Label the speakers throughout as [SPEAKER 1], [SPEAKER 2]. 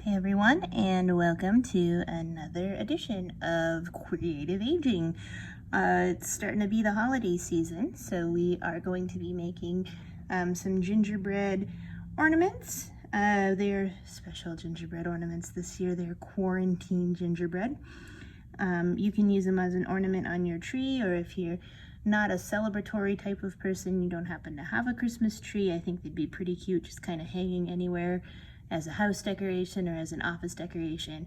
[SPEAKER 1] Hey everyone, and welcome to another edition of Creative Aging. It's starting to be the holiday season, so we are going to be making some gingerbread ornaments. They're special gingerbread ornaments this year. They're quarantine gingerbread. You can use them as an ornament on your tree, or if you're not a celebratory type of person, you don't happen to have a Christmas tree, I think they'd be pretty cute just kind of hanging anywhere as a house decoration or as an office decoration.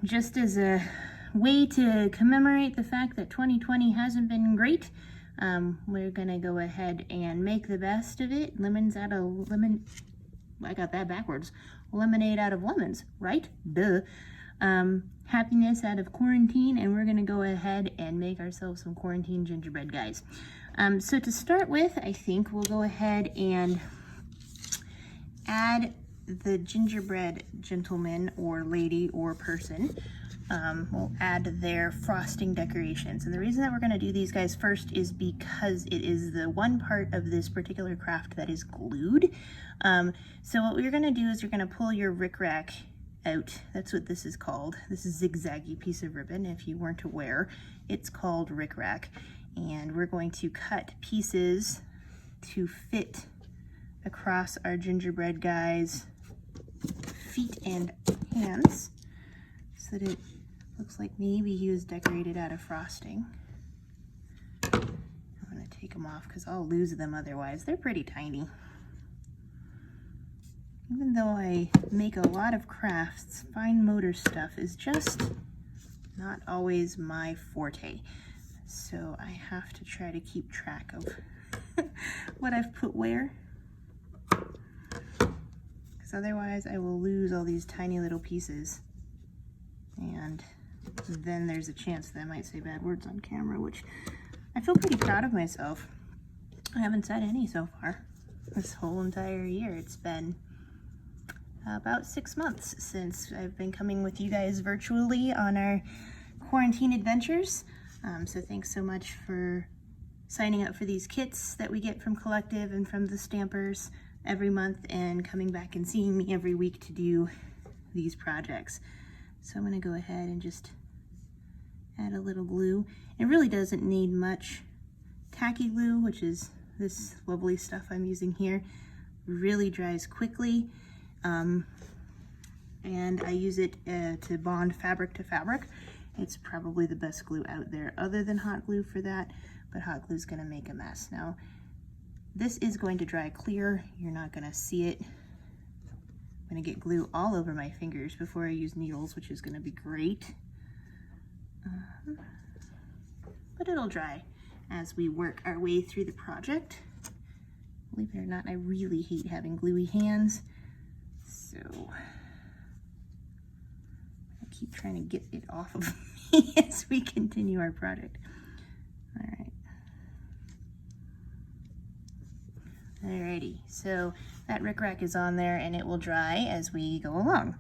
[SPEAKER 1] Just as a way to commemorate the fact that 2020 hasn't been great, we're gonna go ahead and make the best of it. Lemons out of lemon, I got that backwards. Lemonade out of lemons, right? Duh. Happiness out of quarantine, and we're gonna go ahead and make ourselves some quarantine gingerbread guys. So to start with, I think we'll go ahead and add the gingerbread gentleman or lady or person. We'll add their frosting decorations. And the reason that we're going to do these guys first is because it is the one part of this particular craft that is glued. So what we're going to do is you're going to pull your rickrack out. That's what this is called. This is a zigzaggy piece of ribbon. If you weren't aware, it's called rickrack. And we're going to cut pieces to fit across our gingerbread guy's feet and hands so that it looks like maybe he was decorated out of frosting. I'm going to take them off because I'll lose them otherwise. They're pretty tiny. Even though I make a lot of crafts, fine motor stuff is just not always my forte. So I have to try to keep track of what I've put where. Because otherwise I will lose all these tiny little pieces, and then there's a chance that I might say bad words on camera, which I feel pretty proud of myself. I haven't said any so far this whole entire year. It's been about 6 months since I've been coming with you guys virtually on our quarantine adventures. So thanks so much for signing up for these kits that we get from Collective and from the Stampers every month, and coming back and seeing me every week to do these projects. So I'm going to go ahead and just add a little glue. It really doesn't need much. Tacky glue, which is this lovely stuff I'm using here, really dries quickly, and I use it to bond fabric to fabric. It's probably the best glue out there other than hot glue for that, but hot glue is going to make a mess. Now, this is going to dry clear. You're not going to see it. I'm going to get glue all over my fingers before I use needles, which is going to be great. But it'll dry as we work our way through the project. Believe it or not, I really hate having gluey hands. So I keep trying to get it off of me as we continue our project. All right. Alrighty, so that rickrack is on there and it will dry as we go along.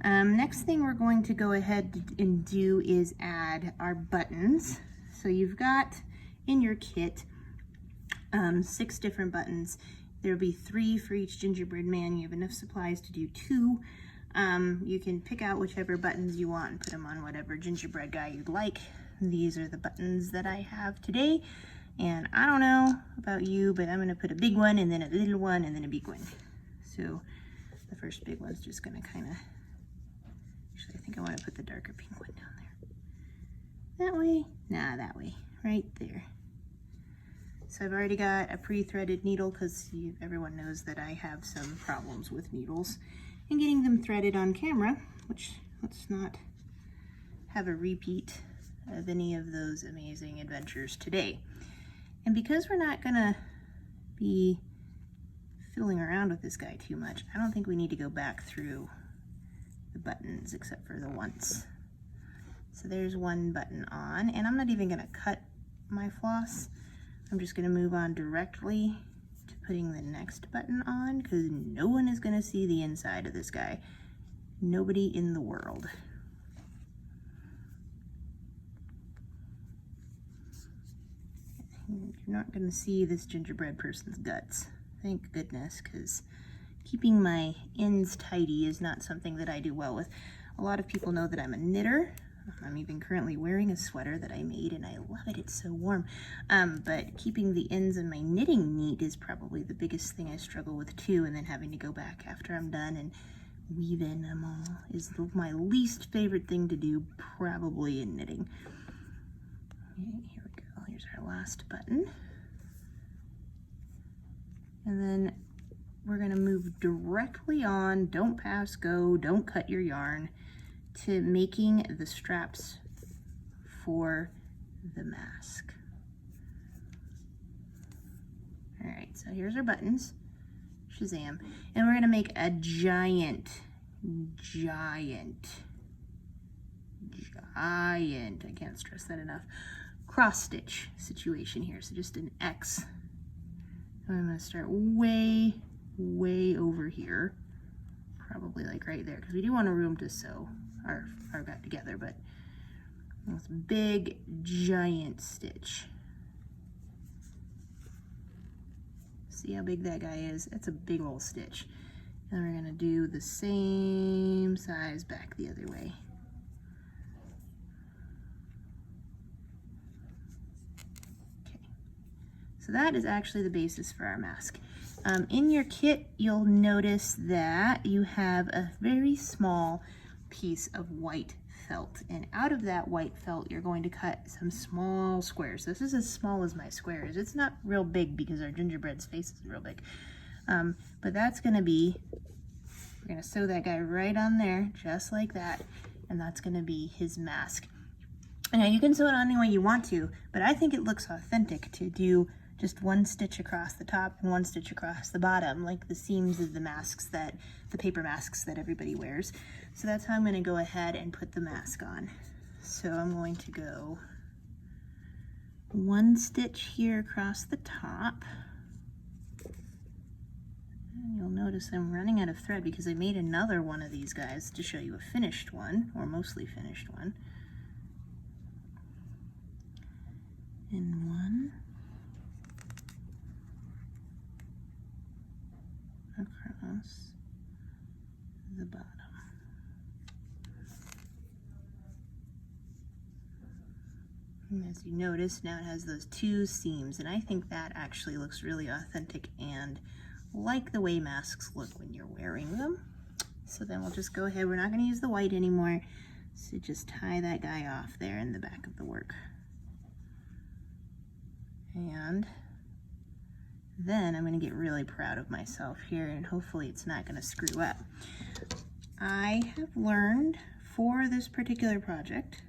[SPEAKER 1] Next thing we're going to go ahead and do is add our buttons. So you've got in your kit 6 different buttons. There'll be 3 for each gingerbread man. You have enough supplies to do 2. You can pick out whichever buttons you want and put them on whatever gingerbread guy you'd like. These are the buttons that I have today. And I don't know about you, but I'm going to put a big one and then a little one and then a big one. So the first big one's just going to kind of, actually I think I want to put the darker pink one down there. That way? Nah, that way. Right there. So I've already got a pre-threaded needle because everyone knows that I have some problems with needles and getting them threaded on camera, which let's not have a repeat of any of those amazing adventures today. And because we're not gonna be fiddling around with this guy too much, I don't think we need to go back through the buttons except for the once. So there's one button on, and I'm not even gonna cut my floss. I'm just gonna move on directly to putting the next button on because no one is gonna see the inside of this guy. Nobody in the world. You're not going to see this gingerbread person's guts. Thank goodness, because keeping my ends tidy is not something that I do well with. A lot of people know that I'm a knitter. I'm even currently wearing a sweater that I made and I love it, it's so warm. But keeping the ends of my knitting neat is probably the biggest thing I struggle with too, and then having to go back after I'm done and weave in them all is my least favorite thing to do, probably in knitting. Okay, here we go, here's our last button. And then we're gonna move directly on, don't pass go, don't cut your yarn, to making the straps for the mask. All right, so here's our buttons, Shazam. And we're gonna make a giant, I can't stress that enough, cross stitch situation here. So just an X. I'm gonna start way over here, probably like right there, because we do want a room to sew our back together, but this big giant stitch. See how big that guy is? It's a big old stitch. And we're gonna do the same size back the other way. Okay, so that is actually the basis for our mask. In your kit, you'll notice that you have a very small piece of white felt, and out of that white felt you're going to cut some small squares. This is as small as my square is. It's not real big because our gingerbread's face is real big, but that's going to be, we're going to sew that guy right on there just like that, and that's going to be his mask. Now you can sew it on any way you want to, but I think it looks authentic to do just one stitch across the top and one stitch across the bottom, like the seams of the masks that, the paper masks that everybody wears. So that's how I'm gonna go ahead and put the mask on. So I'm going to go one stitch here across the top. And you'll notice I'm running out of thread because I made another one of these guys to show you a finished one, or mostly finished one. And one across the bottom. And as you notice, now it has those two seams, and I think that actually looks really authentic and like the way masks look when you're wearing them. So then we'll just go ahead, we're not going to use the white anymore, so just tie that guy off there in the back of the work. And then I'm going to get really proud of myself here, and hopefully it's not going to screw up. I have learned for this particular project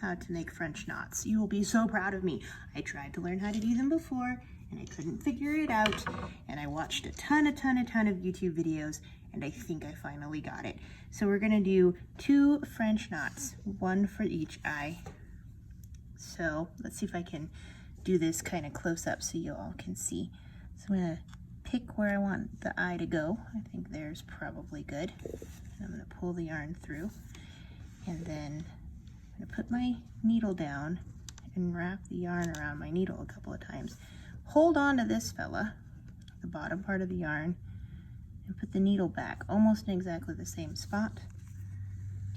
[SPEAKER 1] how to make French knots. You will be so proud of me. I tried to learn how to do them before and I couldn't figure it out, and I watched a ton of YouTube videos, and I think I finally got it. So we're going to do 2 French knots, one for each eye. So let's see if I can do this kind of close up so you all can see. So I'm going to pick where I want the eye to go. I think there's probably good. I'm going to pull the yarn through, and then I'm going to put my needle down and wrap the yarn around my needle a couple of times. Hold on to this fella, the bottom part of the yarn, and put the needle back almost in exactly the same spot.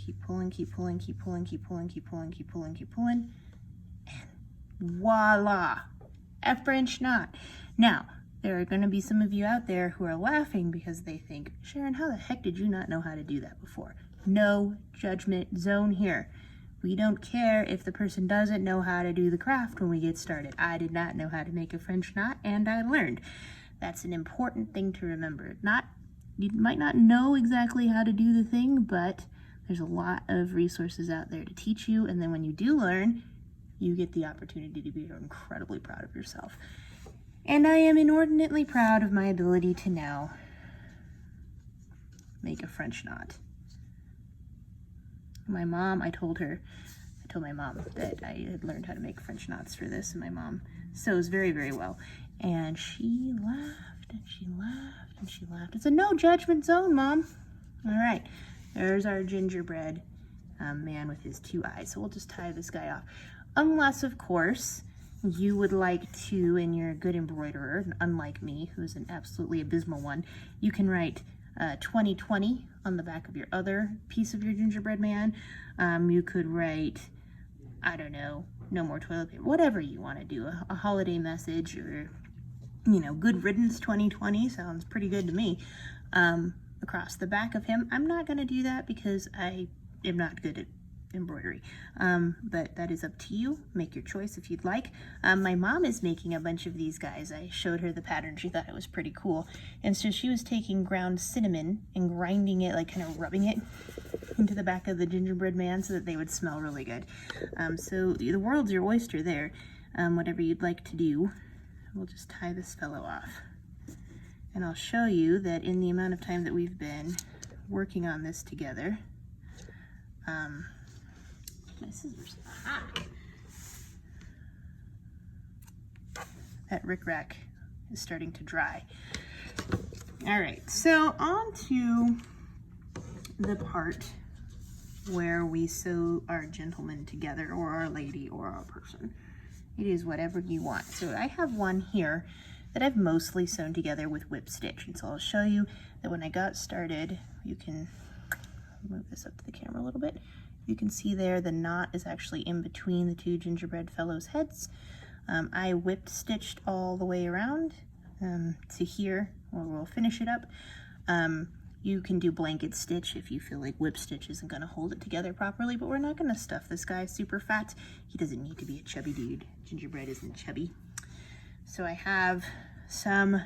[SPEAKER 1] Keep pulling, keep pulling, keep pulling, keep pulling, keep pulling, keep pulling, keep pulling, and voila, a French knot. Now, there are going to be some of you out there who are laughing because they think, Sharon, how the heck did you not know how to do that before? No judgment zone here. We don't care if the person doesn't know how to do the craft when we get started. I did not know how to make a French knot, and I learned. That's an important thing to remember. You might not know exactly how to do the thing, but there's a lot of resources out there to teach you, and then when you do learn, you get the opportunity to be incredibly proud of yourself. And I am inordinately proud of my ability to now make a French knot. My mom, I told my mom that I had learned how to make French knots for this, and my mom sews very, very well. And she laughed, and she laughed, and she laughed. It's a no judgment zone, Mom. All right, there's our gingerbread man with his 2 eyes. So we'll just tie this guy off. Unless, of course, you would like to, and you're a good embroiderer, unlike me, who's an absolutely abysmal one, you can write 2020 on the back of your other piece of your gingerbread man. You could write, I don't know, no more toilet paper, whatever you want to do, a holiday message, or, you know, good riddance 2020 sounds pretty good to me, across the back of him. I'm not going to do that because I am not good at embroidery, but that is up to you. Make your choice if you'd like. My mom is making a bunch of these guys. I showed her the pattern. She thought it was pretty cool, and so she was taking ground cinnamon and grinding it, like kind of rubbing it into the back of the gingerbread man so that they would smell really good. So the world's your oyster there. Whatever you'd like to do. We'll just tie this fellow off, and I'll show you that in the amount of time that we've been working on this together, my scissors. Ah. That rickrack is starting to dry. All right, so on to the part where we sew our gentleman together, or our lady, or our person. It is whatever you want. So I have one here that I've mostly sewn together with whip stitch, and so I'll show you that when I got started, you can move this up to the camera a little bit. You can see there the knot is actually in between the two gingerbread fellows' heads. I whip stitched all the way around to here, where we'll finish it up. You can do blanket stitch if you feel like whip stitch isn't going to hold it together properly, but we're not going to stuff this guy super fat. He doesn't need to be a chubby dude. Gingerbread isn't chubby. So I have some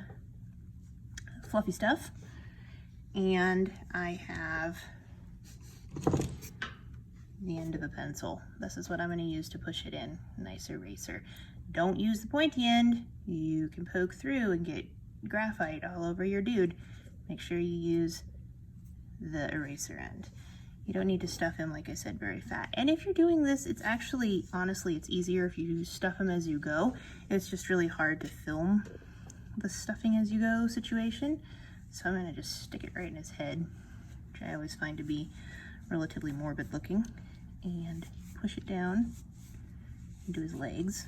[SPEAKER 1] fluffy stuff, and I have the end of a pencil. This is what I'm going to use to push it in. Nice eraser. Don't use the pointy end. You can poke through and get graphite all over your dude. Make sure you use the eraser end. You don't need to stuff him, like I said, very fat. And if you're doing this, it's actually, honestly, it's easier if you stuff him as you go. It's just really hard to film the stuffing as you go situation. So I'm going to just stick it right in his head, which I always find to be relatively morbid looking, and push it down into his legs.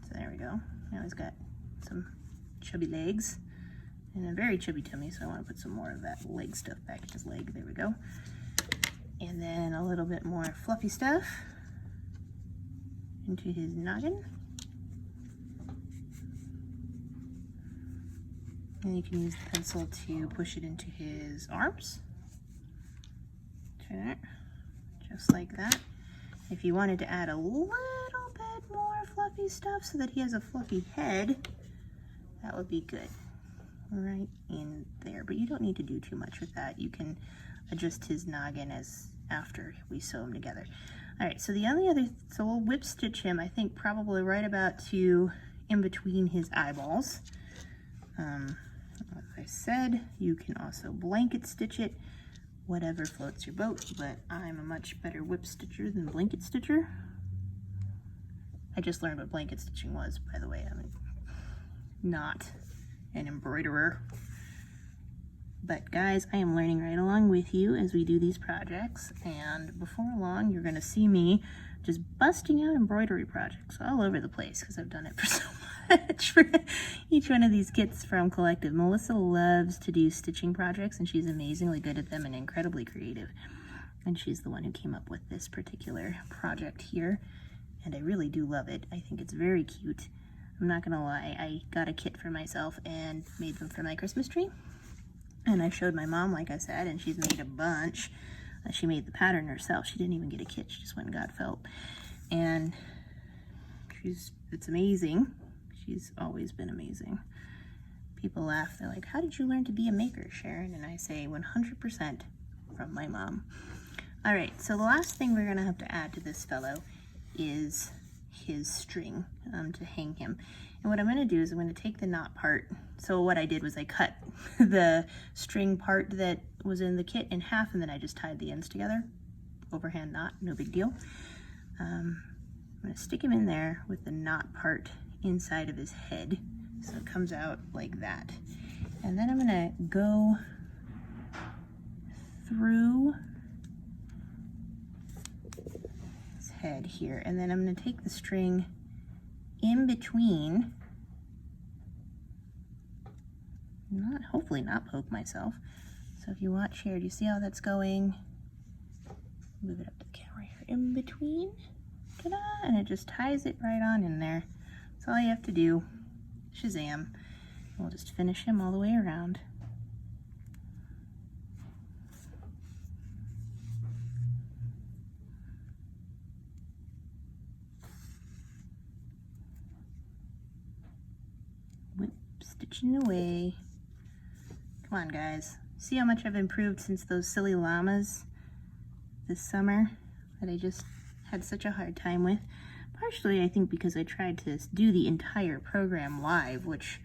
[SPEAKER 1] So there we go. Now he's got some chubby legs and a very chubby tummy, so I want to put some more of that leg stuff back in his leg. There we go. And then a little bit more fluffy stuff into his noggin. And you can use the pencil to push it into his arms. Just like that. If you wanted to add a little bit more fluffy stuff so that he has a fluffy head, that would be good. Right in there, but you don't need to do too much with that. You can adjust his noggin as after we sew him together. All right, so the only other, so we'll whip stitch him, I think probably right about to in between his eyeballs. As I said, you can also blanket stitch it, whatever floats your boat, but I'm a much better whip stitcher than blanket stitcher. I just learned what blanket stitching was, by the way. I'm not an embroiderer. But guys, I am learning right along with you as we do these projects, and before long you're going to see me just busting out embroidery projects all over the place because I've done it for so much for each one of these kits from Collective. Melissa loves to do stitching projects, and she's amazingly good at them and incredibly creative, and she's the one who came up with this particular project here, and I really do love it. I think it's very cute. I'm not gonna lie, I got a kit for myself and made them for my Christmas tree. And I showed my mom, like I said, and she's made a bunch. She made the pattern herself. She didn't even get a kit, she just went and got felt. And it's amazing. She's always been amazing. People laugh, they're like, how did you learn to be a maker, Sharon? And I say 100% from my mom. All right, so the last thing we're gonna have to add to this fellow is his string to hang him. And what I'm going to do is I'm going to take the knot part. So what I did was I cut the string part that was in the kit in half, and then I just tied the ends together. Overhand knot, no big deal. I'm going to stick him in there with the knot part inside of his head, so it comes out like that. And then I'm going to go through his head here, and then I'm going to take the string in between, hopefully not poke myself. So if you watch here, do you see how that's going? Move it up to the camera here, in between, ta-da, and it just ties it right on in there. That's all you have to do. Shazam. We'll just finish him all the way around. Whip stitching away. Come on, guys. See how much I've improved since those silly llamas this summer that I just had such a hard time with. Partially, I think, because I tried to do the entire program live, which,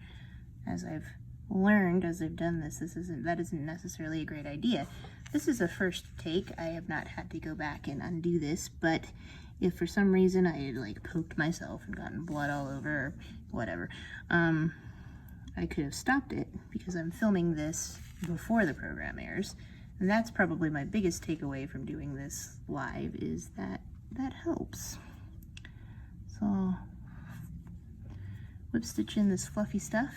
[SPEAKER 1] as I've learned as I've done this, that isn't necessarily a great idea. This is a first take. I have not had to go back and undo this, but if for some reason I had like poked myself and gotten blood all over or whatever, I could have stopped it because I'm filming this before the program airs. And that's probably my biggest takeaway from doing this live, is that that helps. So whip stitch in this fluffy stuff,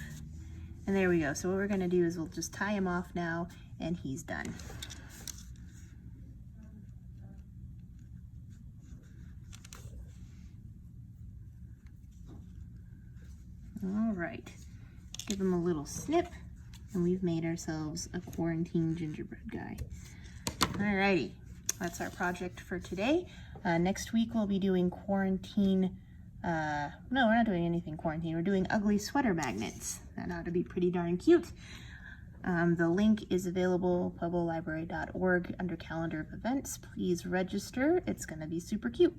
[SPEAKER 1] and there we go. So what we're going to do is we'll just tie him off now, and he's done. All right, give him a little snip, and we've made ourselves a quarantine gingerbread guy. Alrighty, that's our project for today. Next week we'll be doing quarantine. No, we're not doing anything quarantine. We're doing ugly sweater magnets. That ought to be pretty darn cute. The link is available, pueblolibrary.org, under calendar of events. Please register. It's going to be super cute.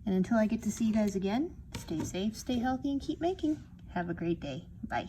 [SPEAKER 1] And until I get to see you guys again, stay safe, stay healthy, and keep making. Have a great day. Bye.